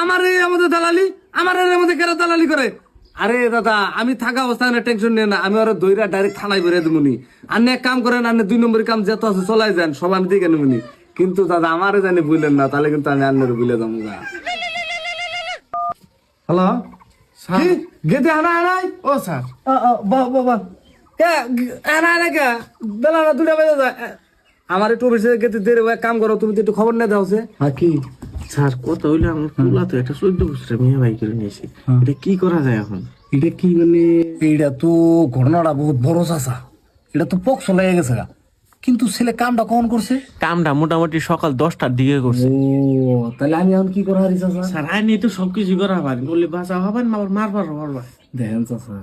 আমাদের দালালি, আমাদের কেরা দালালি করে? আরে দাদা, আমি থাকা অবস্থায় টেনশন নিয়ে না, আমি ওরা দইরা ডাইরেক্ট থানায় বেরিয়ে দেবনি। আপনি এক কাম করেন, আপনি 2 নম্বরের কাম যত আছে চলাই যান, সব আমি দেখে নেবনি। কিন্তু দাদা আমারে জানি বুঝলেন না, তাহলে কিন্তু আমি আপনার বুঝলে যাবো। হ্যালো, গেটে আনা আনাই। ও স্যার, বাবা বেলা না 2টা বেজে যায়। আমার একটু অফিসে গেতে দেরি হয়, কাম করো, তুমি তো একটু খবর নিয়ে দাও। হ্যাঁ কি স্যার কথা হইলে আমার পোলা তো একটা 14 বছরের মেয়ে বাই করে নিয়েছি, এটা কি করা যায় এখন? এটা কি মানে? এটা তো ঘটনাটা বহুত বড় চাচা, এটা তো পক্ষ লেগে গেছে গা। কিন্তু ছেলে কামটা কখন করছে? কামটা মোটামুটি সকাল 10টার দিকে করছে। ও তাহলে আমি এখন কি করা হারি চাচা? স্যার আইনি তো সবকিছু করা পারেন, বললে বাঁচা হবেন না আবার মারবার পারবা। দেখেন চাচা,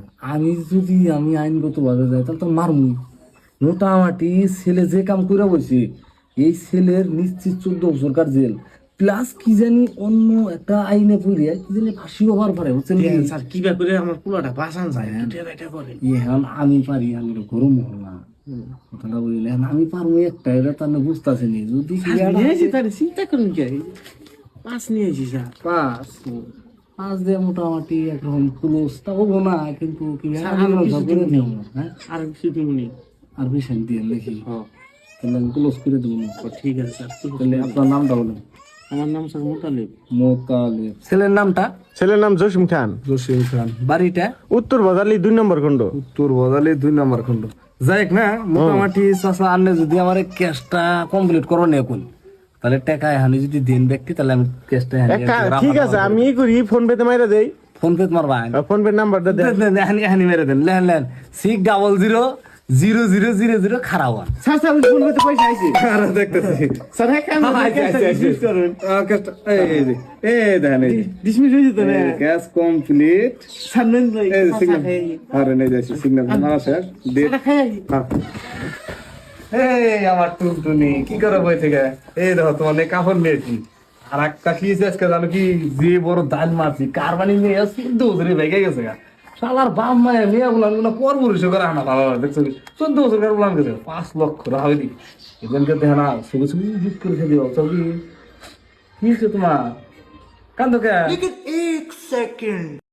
আমি আইনগত ভাবে যাই তাহলে তো মারমু। মোটামুটি ছেলে যে কাম করে বলছি, এই ছেলের নিশ্চিত 14 বছর কার জেল, প্লাস কি জানি অন্য একটা আইনে পড়িয়া কি জানি ফাঁসি হবার পারে, বুঝছেন? স্যার কিবা করে আমার পোলাটা বাঁচান যায়, এটা করে। এখন আমি পারি, আমি গরম হল না কথাটা বুঝলেন, আমি পারবো একটা, এটা তো আমি বুঝতেছি নি। যদি চিন্তা করুন কি, 5 নিয়েছি স্যার। পাঁচ দিয়ে মোটামুটি একরকম ক্লোজ তা হবো না, কিন্তু কি স্যার, আমি আরো রক্ষা কিছু করে দিন। দেবো। হ্যাঁ, আর কিছু দিবনি। আর বেশি দিয়ে দেখি, তাহলে আমি ক্লোজ করে দেবো। ঠিক আছে স্যার। তাহলে আপনার নামটা বলেন। আমার নাম স্যার মোতালেব। মোতালেব। ছেলের নামটা? ছেলের নাম জসিম খান। জসিম খান। বাড়িটা? উত্তর বাজালি 2 নম্বর খন্ড। উত্তর বদালি 2 নম্বর খন্ড। যাই হোক না, মোটামুটি চাচা আনলে যদি আমার কেসটা কমপ্লিট করো না এখন, তাহলে টাকা হানি যদি দেন ব্যক্তি, তাহলে আমি কেসটা ঠিক আছে, আমি ই করি, ফোন পেতে মাইরা দেই। ফোন পে মারবা? ফোন পে নাম্বারটা দেন। হানি মেরে দেন। লেন লেন 6000000 খারাপ। স্যার স্যার ফোন করতে পয়সা আইছে। আরে দেখতেছি স্যার হ্যাঁ কেন করুন? কেসটা এই দেখেন, এই ডিসমিস হয়ে যেত না। Case complete. স্যার নেন ভাই। এই সিগন্যাল, আরে নেই যাচ্ছি সিগন্যাল মারা স্যার ডেট। এই আমার টুনটুনি কি করে বই থেকে, এই দেখো তোমার কাপড় নিয়েছি। আর একটা কি আজকে জানো কি, যে বড় দাল মারছি কারবানি নিয়ে আসছি, দৌড়ে ভেঙে গেছে গা। শালার বাপ মায়ের মেয়ে বললাম পর পুরুষ করে আনা ভালো দেখছো, 14 বছর করে বললাম গেছে 5 লক্ষ রাহলি এজনকে দেখে না, ছবি ছবি জিত করে দিও ছবি। কি হচ্ছে তোমার কান্দো কে?